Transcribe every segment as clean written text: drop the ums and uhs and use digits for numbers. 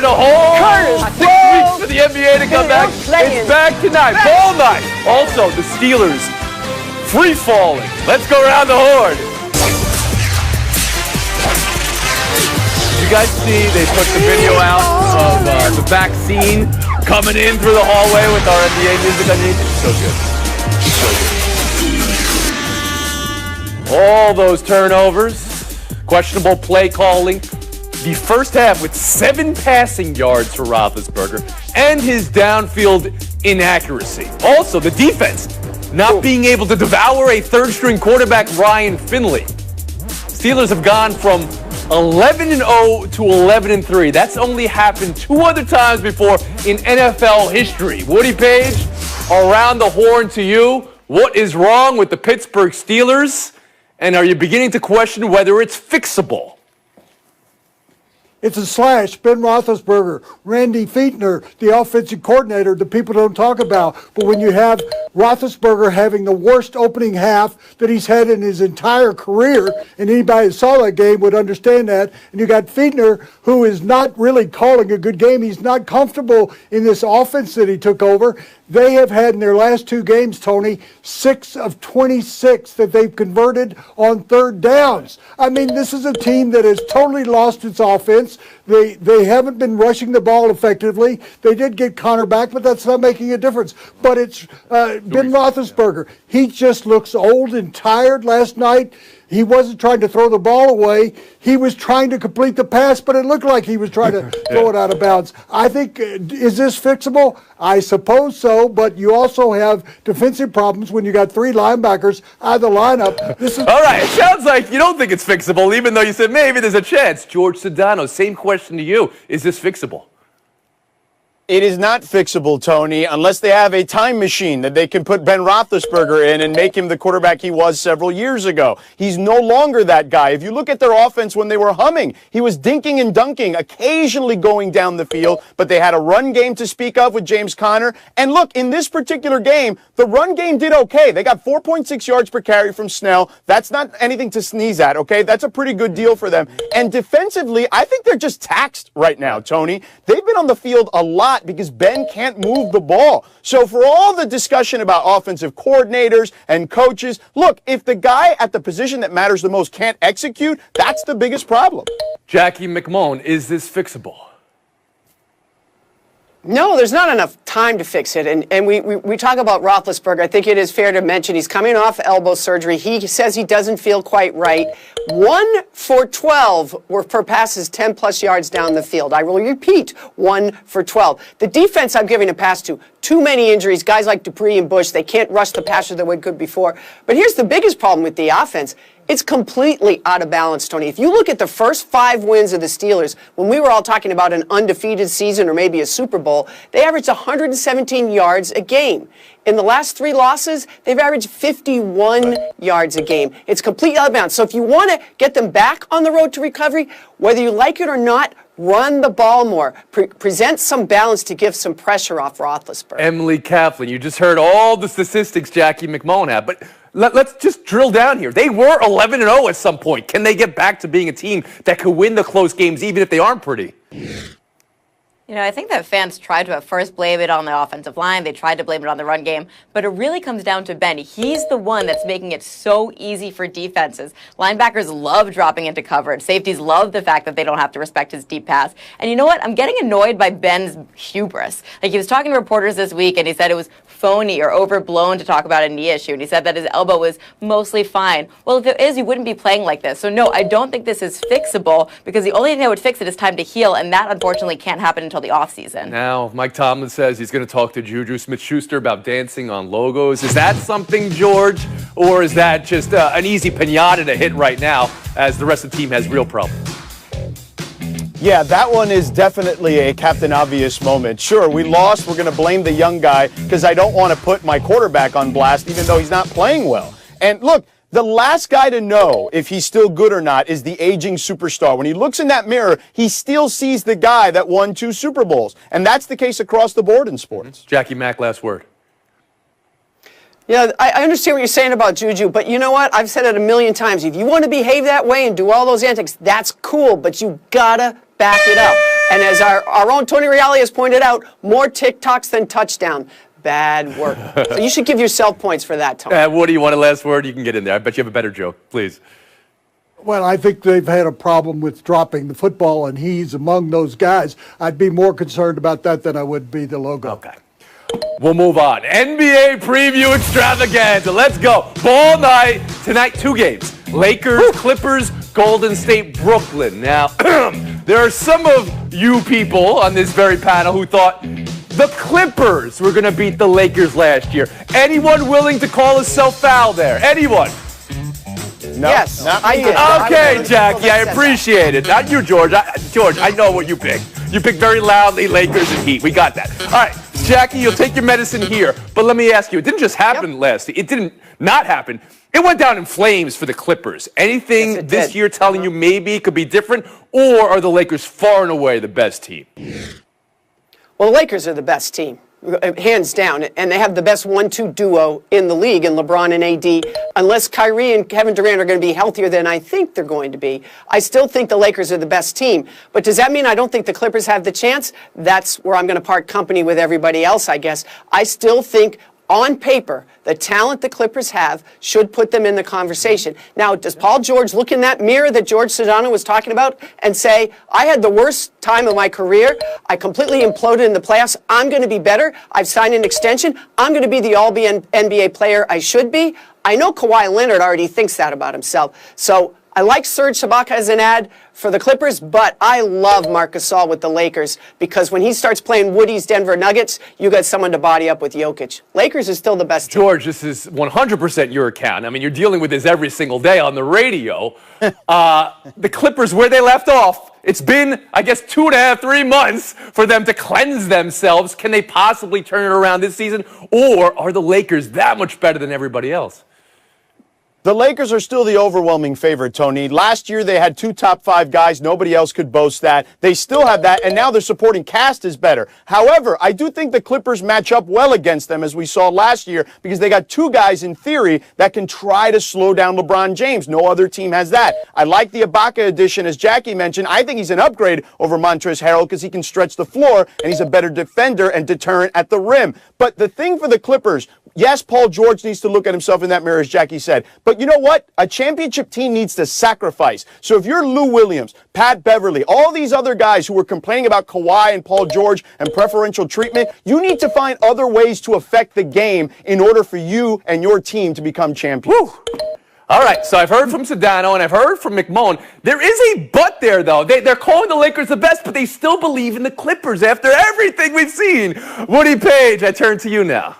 a whole 6 weeks for the NBA to come back. It's back tonight, ball night. Also, the Steelers free falling. Let's go around the horn. Did you guys see they put the video out of the vaccine coming in through the hallway with our NBA music underneath? It's so good. So good. All those turnovers, questionable play calling. The first half with 7 passing yards for Roethlisberger and his downfield inaccuracy. Also, the defense not being able to devour a third-string quarterback, Ryan Finley. Steelers have gone from 11-0 to 11-3. That's only happened 2 other times before in NFL history. Woody Page, around the horn to you. What is wrong with the Pittsburgh Steelers? And are you beginning to question whether it's fixable? It's a slash. Ben Roethlisberger, Randy Fichtner, the offensive coordinator, the people don't talk about. But when you have Roethlisberger having the worst opening half that he's had in his entire career, and anybody who saw that game would understand that, and you got Fichtner, who is not really calling a good game. He's not comfortable in this offense that he took over. They have had in their last 2 games, Tony, 6 of 26 that they've converted on third downs. I mean, this is a team that has totally lost its offense. They haven't been rushing the ball effectively. They did get Connor back, but that's not making a difference. But it's Ben Roethlisberger. He just looks old and tired last night. He wasn't trying to throw the ball away. He was trying to complete the pass, but it looked like he was trying to throw it out of bounds. I think, is this fixable? I suppose so, but you also have defensive problems when you got 3 linebackers out of the lineup. All right, it sounds like you don't think it's fixable, even though you said maybe there's a chance. George Sedano, same question to you. Is this fixable? It is not fixable, Tony, unless they have a time machine that they can put Ben Roethlisberger in and make him the quarterback he was several years ago. He's no longer that guy. If you look at their offense when they were humming, he was dinking and dunking, occasionally going down the field, but they had a run game to speak of with James Conner. And look, in this particular game, the run game did okay. They got 4.6 yards per carry from Snell. That's not anything to sneeze at, okay? That's a pretty good deal for them. And defensively, I think they're just taxed right now, Tony. They've been on the field a lot because Ben can't move the ball. So for all the discussion about offensive coordinators and coaches, look, if the guy at the position that matters the most can't execute, that's the biggest problem. Jackie McMullen, is this fixable? No, there's not enough time to fix it. And we talk about Roethlisberger. I think it is fair to mention he's coming off elbow surgery. He says he doesn't feel quite right. 1 for 12 were for passes 10-plus yards down the field. I will repeat, 1 for 12. The defense I'm giving a pass to, too many injuries. Guys like Dupree and Bush, they can't rush the passer that we could before. But here's the biggest problem with the offense. It's completely out of balance, Tony. If you look at the first 5 wins of the Steelers, when we were all talking about an undefeated season or maybe a Super Bowl, they averaged 117 yards a game. In the last 3 losses, they've averaged 51 yards a game. It's completely out of bounds. So if you want to get them back on the road to recovery, whether you like it or not, run the ball more. Present some balance to give some pressure off Roethlisberger. Emily Kaplan, you just heard all the statistics Jackie McMullen had, but let's just drill down here. They were 11-0 at some point. Can they get back to being a team that could win the close games even if they aren't pretty? You know, I think that fans tried to at first blame it on the offensive line. They tried to blame it on the run game. But it really comes down to Ben. He's the one that's making it so easy for defenses. Linebackers love dropping into coverage. Safeties love the fact that they don't have to respect his deep pass. And you know what? I'm getting annoyed by Ben's hubris. Like, he was talking to reporters this week, and he said it was phony or overblown to talk about a knee issue. And he said that his elbow was mostly fine. Well, if it is, he wouldn't be playing like this. So, no, I don't think this is fixable because the only thing that would fix it is time to heal. And that, unfortunately, can't happen until the offseason. Now, Mike Tomlin says he's going to talk to Juju Smith-Schuster about dancing on logos. Is that something, George, or is that just an easy piñata to hit right now as the rest of the team has real problems? Yeah, that one is definitely a Captain Obvious moment. Sure, we lost. We're going to blame the young guy because I don't want to put my quarterback on blast even though he's not playing well. And look, the last guy to know if he's still good or not is the aging superstar. When he looks in that mirror, he still sees the guy that won 2 Super Bowls. And that's the case across the board in sports. Jackie Mack, last word. Yeah, I understand what you're saying about Juju, but you know what? I've said it a million times. If you want to behave that way and do all those antics, that's cool, but you gotta back it up. And as our own Tony Reale has pointed out, more TikToks than touchdown. Bad work. So you should give yourself points for that, Tony. Woody, you want a last word? You can get in there. I bet you have a better joke. Please. Well, I think they've had a problem with dropping the football, and he's among those guys. I'd be more concerned about that than I would be the logo. Okay. We'll move on. NBA preview extravaganza. Let's go. Ball night. Tonight, 2 games. Lakers, Clippers, Golden State, Brooklyn. Now, there are some of you people on this very panel who thought the Clippers were going to beat the Lakers last year. Anyone willing to call a self-foul there? Anyone? No, Yes, I did. Okay, Jackie, I appreciate it. Not you, George. George, I know what you picked. You picked very loudly Lakers and Heat. We got that. All right, Jackie, you'll take your medicine here. But let me ask you, it didn't just happen last year. It didn't not happen. It went down in flames for the Clippers. Anything this year telling you maybe it could be different? Or are the Lakers far and away the best team? Well, the Lakers are the best team, hands down, and they have the best 1-2 duo in the league in LeBron and AD. Unless Kyrie and Kevin Durant are going to be healthier than I think they're going to be, I still think the Lakers are the best team. But does that mean I don't think the Clippers have the chance? That's where I'm going to part company with everybody else, I guess. I still think, on paper, the talent the Clippers have should put them in the conversation. Now, does Paul George look in that mirror that George Sedano was talking about and say, I had the worst time of my career. I completely imploded in the playoffs. I'm going to be better. I've signed an extension. I'm going to be the all-NBA player I should be. I know Kawhi Leonard already thinks that about himself. So I like Serge Ibaka as an ad for the Clippers, but I love Marc Gasol with the Lakers because when he starts playing Woody's Denver Nuggets, you got someone to body up with Jokic. Lakers is still the best team. George, this is 100% your account. I mean, you're dealing with this every single day on the radio. The Clippers, where they left off, it's been, I guess, 2.5, 3 months for them to cleanse themselves. Can they possibly turn it around this season? Or are the Lakers that much better than everybody else? The Lakers are still the overwhelming favorite, Tony. Last year, they had 2 top 5 guys. Nobody else could boast that. They still have that, and now their supporting cast is better. However, I do think the Clippers match up well against them, as we saw last year, because they got 2 guys, in theory, that can try to slow down LeBron James. No other team has that. I like the Ibaka addition, as Jackie mentioned. I think he's an upgrade over Montrezl Harrell because he can stretch the floor, and he's a better defender and deterrent at the rim. But the thing for the Clippers, yes, Paul George needs to look at himself in that mirror, as Jackie said. But you know what? A championship team needs to sacrifice. So if you're Lou Williams, Pat Beverly, all these other guys who were complaining about Kawhi and Paul George and preferential treatment, you need to find other ways to affect the game in order for you and your team to become champions. Woo. All right, so I've heard from Sedano and I've heard from McMullen. There is a but there, though. They're calling the Lakers the best, but they still believe in the Clippers after everything we've seen. Woody Page, I turn to you now.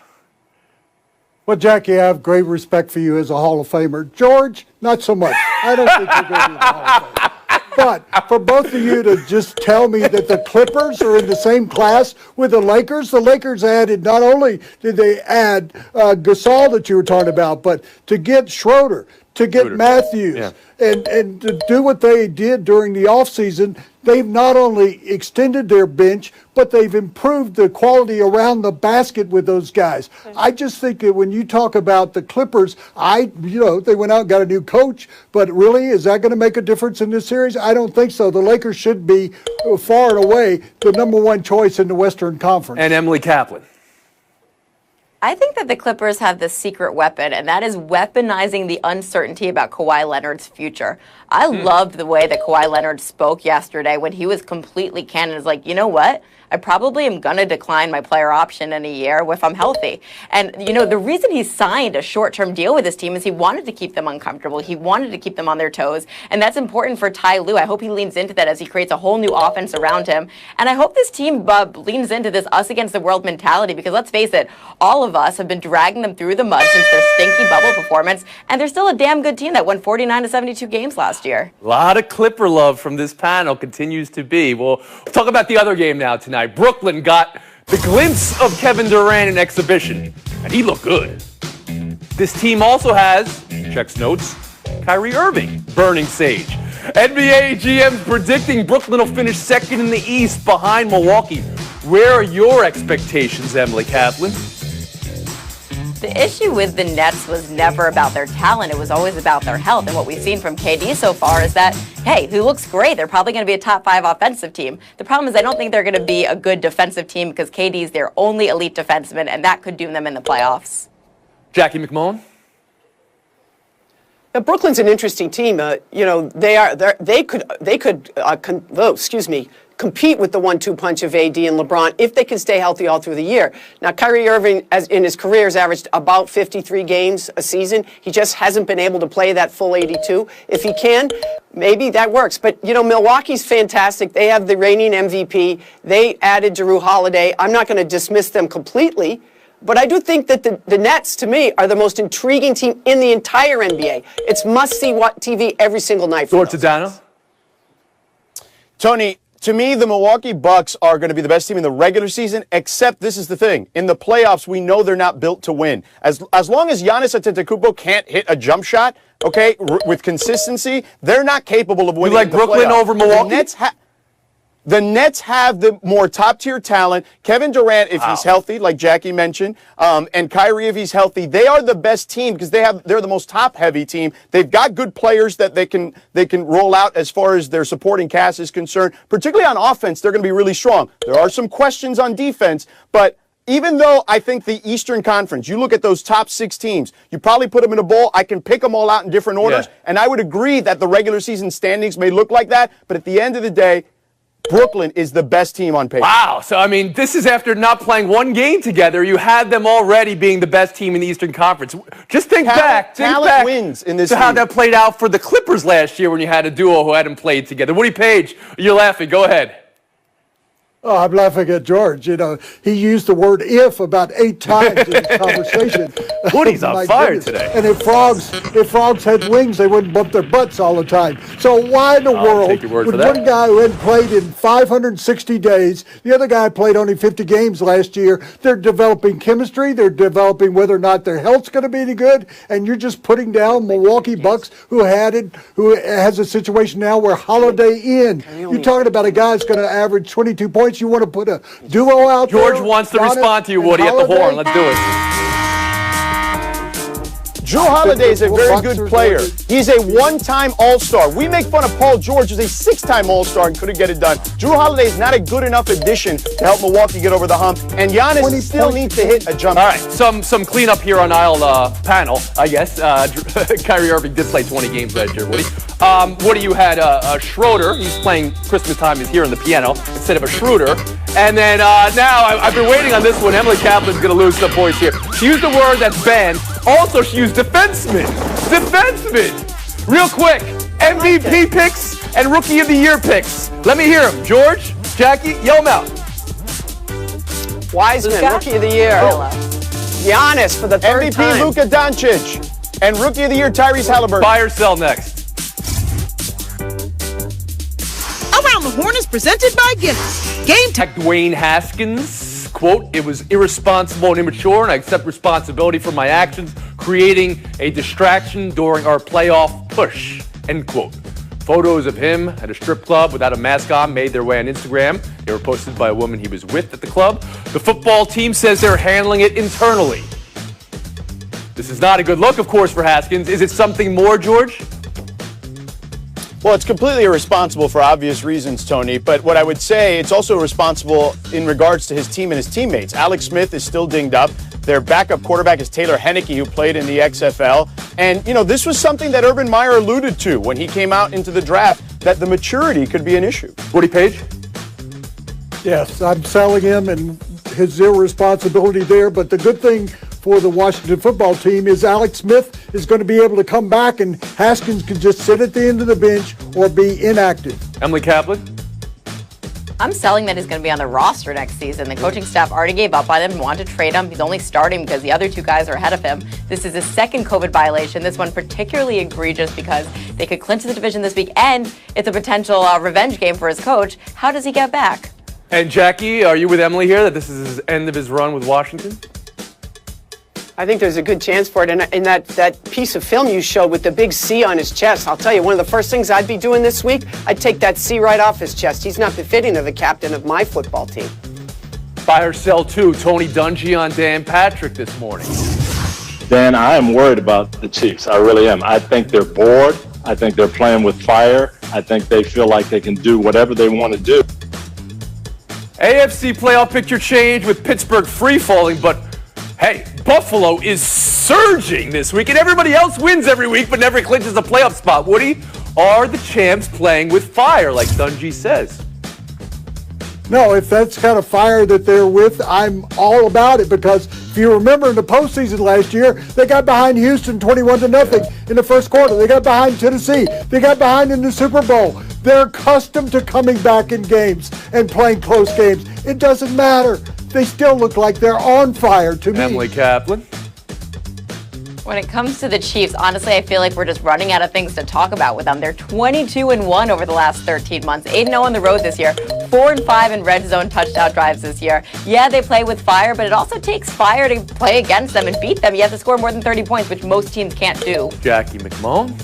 Well, Jackie, I have great respect for you as a Hall of Famer. George, not so much. I don't think you're going to be in the Hall of Fame. But for both of you to just tell me that the Clippers are in the same class with the Lakers added, not only did they add Gasol that you were talking about, but to get Schroeder, to get Matthews, and to do what they did during the offseason, they've not only extended their bench, but they've improved the quality around the basket with those guys. I just think that when you talk about the Clippers, they went out and got a new coach, but really, is that going to make a difference in this series? I don't think so. The Lakers should be far and away the number 1 choice in the Western Conference. And Emily Kaplan. I think that the Clippers have the secret weapon, and that is weaponizing the uncertainty about Kawhi Leonard's future. I loved the way that Kawhi Leonard spoke yesterday when he was completely candid. It's like, you know what? I probably am going to decline my player option in a year if I'm healthy. And, the reason he signed a short-term deal with his team is he wanted to keep them uncomfortable. He wanted to keep them on their toes. And that's important for Ty Lue. I hope he leans into that as he creates a whole new offense around him. And I hope this team leans into this us against the world mentality because let's face it, all of us have been dragging them through the mud since their stinky bubble performance. And they're still a damn good team that won 49 to 72 games last year. A lot of Clipper love from this panel continues to be. We'll talk about the other game now tonight. Brooklyn got the glimpse of Kevin Durant in exhibition, and he looked good. This team also has, checks notes, Kyrie Irving, burning sage. NBA GMs predicting Brooklyn will finish second in the East behind Milwaukee. Where are your expectations, Emily Kaplan? The issue with the Nets was never about their talent. It was always about their health. And what we've seen from KD so far is that, hey, he looks great. They're probably going to be a top 5 offensive team. The problem is I don't think they're going to be a good defensive team because KD's their only elite defenseman, and that could doom them in the playoffs. Jackie McMullen? Now, Brooklyn's an interesting team. They could compete with the 1-2 punch of AD and LeBron if they can stay healthy all through the year. Now, Kyrie Irving, as in his career, has averaged about 53 games a season. He just hasn't been able to play that full 82. If he can, maybe that works. But, Milwaukee's fantastic. They have the reigning MVP. They added Jrue Holiday. I'm not going to dismiss them completely. But I do think that the Nets, to me, are the most intriguing team in the entire NBA. It's must-see TV every single night. George Sedano? Tony, to me, the Milwaukee Bucks are going to be the best team in the regular season, except this is the thing. In the playoffs, we know they're not built to win. As long as Giannis Antetokounmpo can't hit a jump shot, okay, with consistency, they're not capable of winning. You like Brooklyn over Milwaukee? The Nets have the more top-tier talent. Kevin Durant, if he's healthy, like Jackie mentioned, and Kyrie, if he's healthy, they are the best team because they're the most top-heavy team. They've got good players that they can roll out as far as their supporting cast is concerned. Particularly on offense, they're going to be really strong. There are some questions on defense, but even though I think the Eastern Conference, you look at those top 6 teams, you probably put them in a bowl. I can pick them all out in different orders, and I would agree that the regular season standings may look like that, but at the end of the day, Brooklyn is the best team on paper. Wow. So, I mean, this is after not playing one game together. You had them already being the best team in the Eastern Conference. Just think back wins in this to how that played out for the Clippers last year when you had a duo who hadn't played together. Woody Page, you're laughing. Go ahead. Oh, I'm laughing at George. He used the word "if" about 8 times in the conversation. Woody's on fire today. And if frogs had wings, they wouldn't bump their butts all the time. So why in the world would one guy who hadn't played in 560 days, the other guy played only 50 games last year, they're developing chemistry, they're developing whether or not their health's going to be any good, and you're just putting down Milwaukee Bucks who has a situation now where Holiday in. You're talking about a guy that's going to average 22 points. You want to put a duo out there? George wants to respond to you, Woody, at the horn. Let's do it. Jrue Holiday is a very good player. He's a one-time All-Star. We make fun of Paul George, who's a 6-time All-Star and couldn't get it done. Jrue Holiday is not a good enough addition to help Milwaukee get over the hump, and Giannis still needs to hit a jump. All right, some cleanup here on aisle panel, I guess. Kyrie Irving did play 20 games last year, Woody. Woody, you had Schroeder. He's playing Christmas time. He's here on the piano instead of a Schroeder. And then now I've been waiting on this one. Emily Kaplan's going to lose some points here. She used a word that's banned. Also, she used defenseman. Defenseman. Real quick, MVP picks and Rookie of the Year picks. Let me hear them. George, Jackie, yell them out. Wiseman, Rookie of the Year. Giannis for the third time. MVP Luka Doncic. And Rookie of the Year Tyrese Halliburton. Buy or sell next. Around the Horn is presented by Guinness. Game time. Dwayne Haskins. Quote, it was irresponsible and immature, and I accept responsibility for my actions, creating a distraction during our playoff push, end quote. Photos of him at a strip club without a mask on made their way on Instagram. They were posted by a woman he was with at the club. The football team says they're handling it internally. This is not a good look, of course, for Haskins. Is it something more, George? Well, it's completely irresponsible for obvious reasons, Tony. But what I would say, it's also irresponsible in regards to his team and his teammates. Alex Smith is still dinged up. Their backup quarterback is Taylor Henneke, who played in the XFL. And, this was something that Urban Meyer alluded to when he came out into the draft, that the maturity could be an issue. Woody Page? Yes, I'm selling him and his irresponsibility there. But the good thing for the Washington football team is Alex Smith is going to be able to come back and Haskins can just sit at the end of the bench or be inactive. Emily Kaplan? I'm selling that he's going to be on the roster next season. The coaching staff already gave up on him and wanted to trade him. He's only starting because the other 2 guys are ahead of him. This is his second COVID violation. This one particularly egregious because they could clinch the division this week, and it's a potential revenge game for his coach. How does he get back? And Jackie, are you with Emily here that this is his end of his run with Washington? I think there's a good chance for it. And in that piece of film you showed with the big C on his chest, I'll tell you, one of the first things I'd be doing this week, I'd take that C right off his chest. He's not befitting of the captain of my football team. Buy or sell too. Tony Dungy on Dan Patrick this morning. then I am worried about the Chiefs. I really am. I think they're bored. I think they're playing with fire. I think they feel like they can do whatever they want to do. AFC playoff picture change with Pittsburgh free-falling, but hey, Buffalo is surging this week, and everybody else wins every week but never clinches a playoff spot. Woody, are the champs playing with fire, like Dungy says? No, if that's kind of fire that they're with, I'm all about it, because if you remember in the postseason last year, they got behind Houston 21-0 in the first quarter. They got behind Tennessee. They got behind in the Super Bowl. They're accustomed to coming back in games and playing close games. It doesn't matter. They still look like they're on fire to me. Emily Kaplan. When it comes to the Chiefs, honestly, I feel like we're just running out of things to talk about with them. They're 22-1 over the last 13 months, 8-0 on the road this year, 4-5 in red zone touchdown drives this year. Yeah, they play with fire, but it also takes fire to play against them and beat them. You have to score more than 30 points, which most teams can't do. Jackie McMullen.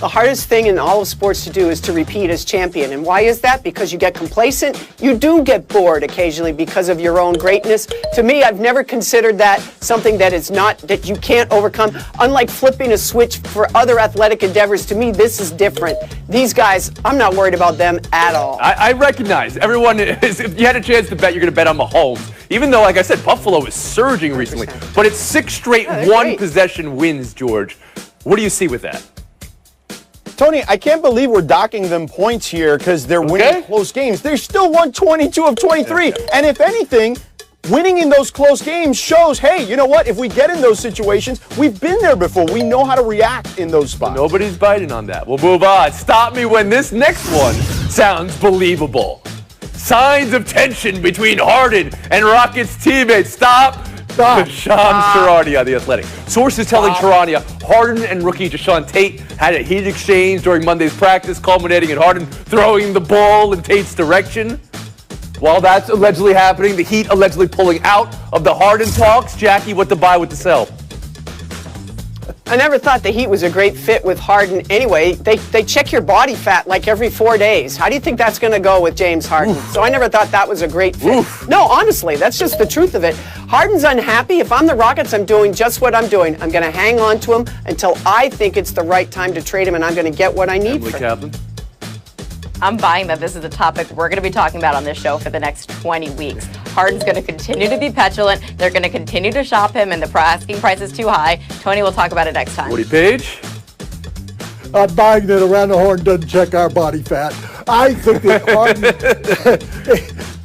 The hardest thing in all of sports to do is to repeat as champion. And why is that? Because you get complacent. You do get bored occasionally because of your own greatness. To me, I've never considered that something that is not, that you can't overcome. Unlike flipping a switch for other athletic endeavors, to me, this is different. These guys, I'm not worried about them at all. I recognize everyone is, if you had a chance to bet, you're going to bet on Mahomes. Even though, like I said, Buffalo is surging recently. But it's 6 straight one-possession wins, George. What do you see with that? Tony, I can't believe we're docking them points here because they're winning close games. They're still won 22 of 23. And if anything, winning in those close games shows, hey, you know what? If we get in those situations, we've been there before. We know how to react in those spots. Nobody's biting on that. We'll move on. Stop me when this next one sounds believable. Signs of tension between Harden and Rockets teammates. Stop. Deshaun Charania on The Athletic. Sources telling Charania Harden and rookie Deshaun Tate had a heated exchange during Monday's practice, culminating in Harden throwing the ball in Tate's direction. While that's allegedly happening, the Heat allegedly pulling out of the Harden talks. Jackie, what to buy, what to sell? I never thought the Heat was a great fit with Harden anyway. They check your body fat like every 4 days. How do you think that's going to go with James Harden? So I never thought that was a great fit. No, honestly, that's just the truth of it. Harden's unhappy. If I'm the Rockets, I'm doing just what I'm doing. I'm going to hang on to him until I think it's the right time to trade him, and I'm going to get what I need for him. I'm buying that this is a topic we're going to be talking about on this show for the next 20 weeks. Harden's going to continue to be petulant. They're going to continue to shop him, and the asking price is too high. Tony will talk about it next time. Woody Page? I'm buying that around the horn doesn't check our body fat. I think that Harden,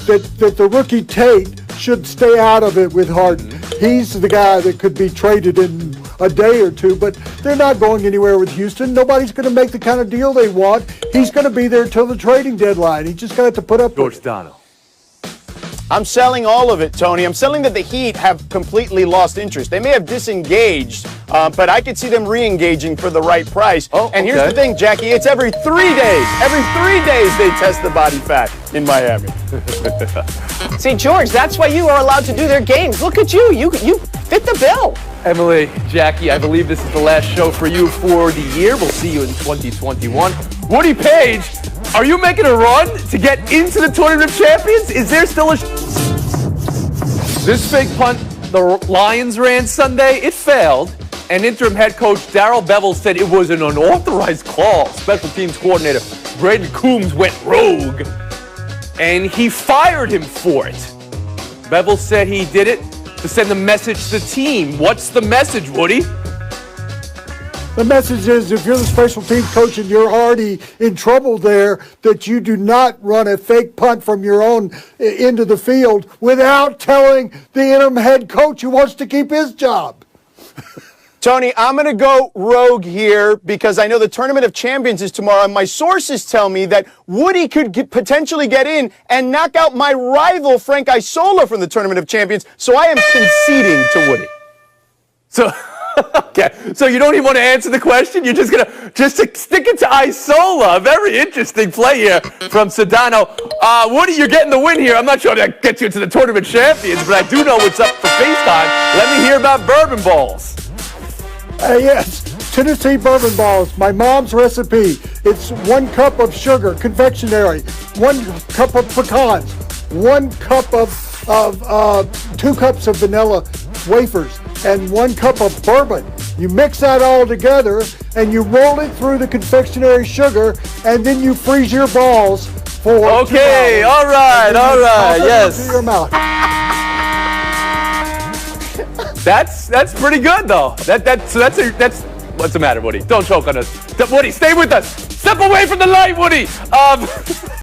that the rookie Tate should stay out of it with Harden. He's the guy that could be traded in a day or two, but they're not going anywhere with Houston. Nobody's going to make the kind of deal they want. He's going to be there till the trading deadline. He's just going to have to put up George with it. Dono. I'm selling all of it, Tony. I'm selling that the Heat have completely lost interest. They may have disengaged, but I could see them re-engaging for the right price. And here's the thing, Jackie, it's every 3 days. Every 3 days they test the body fat in Miami. See, George, that's why you are allowed to do their games. Look at you. You fit the bill. Emily, Jackie, I believe this is the last show for you for the year. We'll see you in 2021. Woody Page, are you making a run to get into the Tournament of Champions? Is there still a... This fake punt the Lions ran Sunday, it failed. And interim head coach Darrell Bevel said it was an unauthorized call. Special teams coordinator Braden Coombs went rogue, and he fired him for it. Bevel said he did it to send a message to the team. What's the message, Woody? The message is, if you're the special teams coach and you're already in trouble there, that you do not run a fake punt from your own into the field without telling the interim head coach who wants to keep his job. Tony, I'm going to go rogue here because I know the Tournament of Champions is tomorrow, and my sources tell me that Woody could potentially get in and knock out my rival, Frank Isola, from the Tournament of Champions, so I am conceding to Woody. So... Okay, so you don't even want to answer the question? You're just going to stick it to Isola. Very interesting play here from Sedano. Woody, you're getting the win here. I'm not sure that gets you into the Tournament Champions, but I do know what's up for FaceTime. Let me hear about bourbon balls. Yes, Tennessee bourbon balls, my mom's recipe. It's 1 cup of sugar, confectionery, 1 cup of pecans, 1 cup of 2 cups of vanilla wafers, and 1 cup of bourbon. You mix that all together and you roll it through the confectionery sugar, and then you freeze your balls for 2 Okay, hours. all right, And then all you right, pop it yes. into your mouth. That's pretty good though. That's what's the matter, Woody? Don't choke on us. Woody, stay with us. Step away from the light, Woody.